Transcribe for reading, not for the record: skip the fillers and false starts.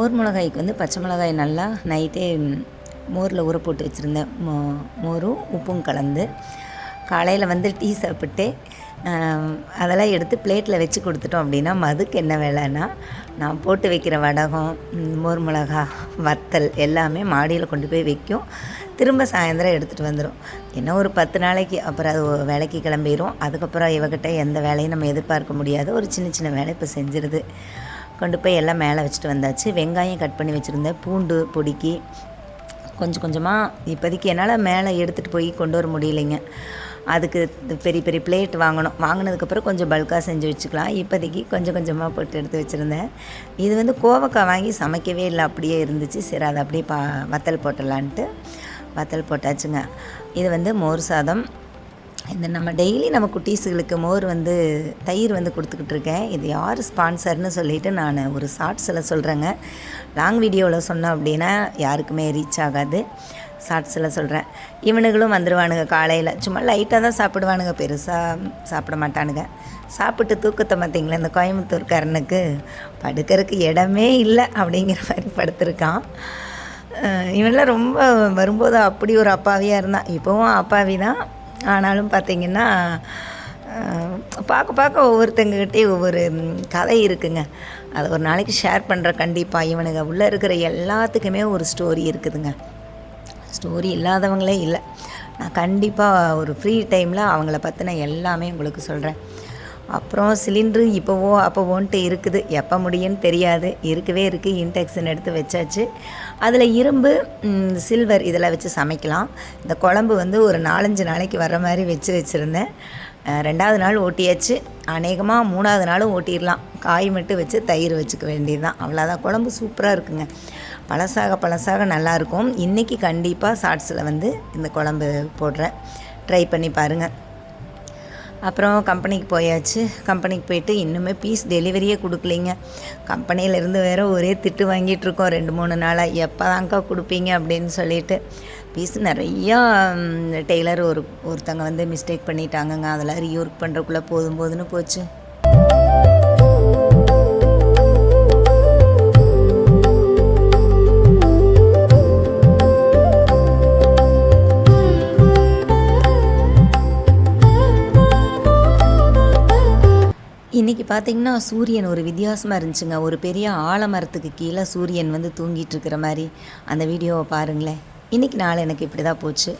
மோர் மிளகாய்க்கு வந்து பச்சை மிளகாய் நல்லா நைட்டே மோரில் ஊற போட்டு வச்சுருந்தேன். மோரும் உப்பும் கலந்து காலையில் வந்து டீ சாப்பிட்டு அதெல்லாம் எடுத்து பிளேட்டில் வச்சு கொடுத்துட்டோம் அப்படின்னா மதுக்கு என்ன வேலைன்னா நான் போட்டு வைக்கிற வடகம், மோர் மிளகா, வத்தல் எல்லாமே மாடியில் கொண்டு போய் வைக்கும். திரும்ப சாயந்தரம் எடுத்துகிட்டு வந்துடும். என்ன ஒரு 10 நாளைக்கு அப்புறம் அது வேலைக்கு கிளம்பிடும். அதுக்கப்புறம் இவகிட்ட எந்த வேலையும் நம்ம எதிர்பார்க்க முடியாது. ஒரு சின்ன சின்ன வேலை இப்போ செஞ்சிருது. கொண்டு போய் எல்லாம் மேலே வச்சுட்டு வந்தாச்சு. வெங்காயம் கட் பண்ணி வச்சுருந்தேன். பூண்டு பொடிக்கி கொஞ்சம் கொஞ்சமாக இப்போதைக்கு என்னால் மேலே எடுத்துகிட்டு போய் கொண்டு வர முடியலைங்க. அதுக்கு பெரிய பெரிய பிளேட் வாங்கினதுக்கப்புறம் கொஞ்சம் பல்காக செஞ்சு வச்சுக்கலாம். இப்போதைக்கு கொஞ்சம் கொஞ்சமாக போட்டு எடுத்து வச்சுருந்தேன். இது வந்து கோவக்காய் வாங்கி சமைக்கவே இல்லை, அப்படியே இருந்துச்சு. சரி அதை அப்படியே வத்தல் போட்டலான்ட்டு வத்தல் போட்டாச்சுங்க. இது வந்து மோர் சாதம். இந்த நம்ம டெய்லி நம்ம குட்டீஸுகளுக்கு மோர் வந்து தயிர் வந்து கொடுத்துக்கிட்டு இருக்கேன். இது யார் ஸ்பான்சர்னு சொல்லிவிட்டு நான் ஒரு ஷார்ட்ஸில் சொல்கிறேங்க. லாங் வீடியோவில் சொன்னோம் அப்படின்னா யாருக்குமே ரீச் ஆகாது. ஷார்ட்ஸில் சொல்கிறேன். இவனுங்களும் வந்துடுவானுங்க காலையில். சும்மா லைட்டாக தான் சாப்பிடுவானுங்க, பெருசாக சாப்பிட மாட்டானுங்க. சாப்பிட்டு தூக்கத்தை பார்த்திங்களா, இந்த கோயம்புத்தூர்காரனுக்கு படுக்கிறதுக்கு இடமே இல்லை அப்படிங்கிற மாதிரி படுத்திருக்கான். இவனெலாம் ரொம்ப வரும்போது அப்படி ஒரு அப்பாவியாக இருந்தான். இப்போவும் அப்பாவி தான். ஆனாலும் பார்த்திங்கன்னா பார்க்க ஒவ்வொருத்தங்ககிட்டே ஒவ்வொரு கதை இருக்குங்க. அதை ஒரு நாளைக்கு ஷேர் பண்ணுற. கண்டிப்பாக இவனுங்க உள்ளே இருக்கிற எல்லாத்துக்குமே ஒரு ஸ்டோரி இருக்குதுங்க. ஸ்டோரி இல்லாதவங்களே இல்லை. நான் கண்டிப்பாக ஒரு ஃப்ரீ டைமில் அவங்கள பற்றின எல்லாமே உங்களுக்கு சொல்கிறேன். அப்புறம் சிலிண்ட்ரு அப்போவோன்ட்டு இருக்குது. எப்போ முடியும்னு தெரியாது. இருக்கவே இருக்குது. இன்டெக்ஷன் எடுத்து வச்சாச்சு. அதில் இரும்பு, சில்வர் இதெல்லாம் வச்சு சமைக்கலாம். இந்த குழம்பு வந்து ஒரு 4-5 நாளைக்கு வர்ற மாதிரி வச்சுருந்தேன். 2வது நாள் ஓட்டியாச்சு. அநேகமாக 3வது நாளும் ஓட்டிடலாம். காய் மட்டும் வச்சு தயிர் வச்சுக்க வேண்டியது தான். அவ்வளோதான். குழம்பு சூப்பராக இருக்குங்க. பழசாக நல்லாயிருக்கும். இன்றைக்கி கண்டிப்பாக ஷார்ட்ஸில் வந்து இந்த குழம்பு போடுறேன். ட்ரை பண்ணி பாருங்கள். அப்புறம் கம்பெனிக்கு போயாச்சு. கம்பெனிக்கு போயிட்டு இன்னுமே பீஸ் டெலிவரியே கொடுக்கலிங்க. கம்பெனியிலேருந்து வேறு ஒரே திட்டு வாங்கிட்டுருக்கோம் 2-3 நாளாக. எப்போ தான்க்கா கொடுப்பீங்க அப்படின்னு சொல்லிட்டு. பீஸ் நிறையா டெய்லர் ஒருத்தங்க வந்து மிஸ்டேக் பண்ணிட்டாங்கங்க. அதெல்லாம் ரீஒர்க் பண்ணுறக்குள்ளே போதும்னு போச்சு. இன்றைக்கி பார்த்திங்கன்னா சூரியன் ஒரு வித்தியாசமாக இருந்துச்சுங்க. ஒரு பெரிய ஆலமரத்துக்கு கீழே சூரியன் வந்து தூங்கிட்டு இருக்கிற மாதிரி அந்த வீடியோவை பாருங்களேன். இன்றைக்கி நாள் எனக்கு இப்படி தான் போச்சு.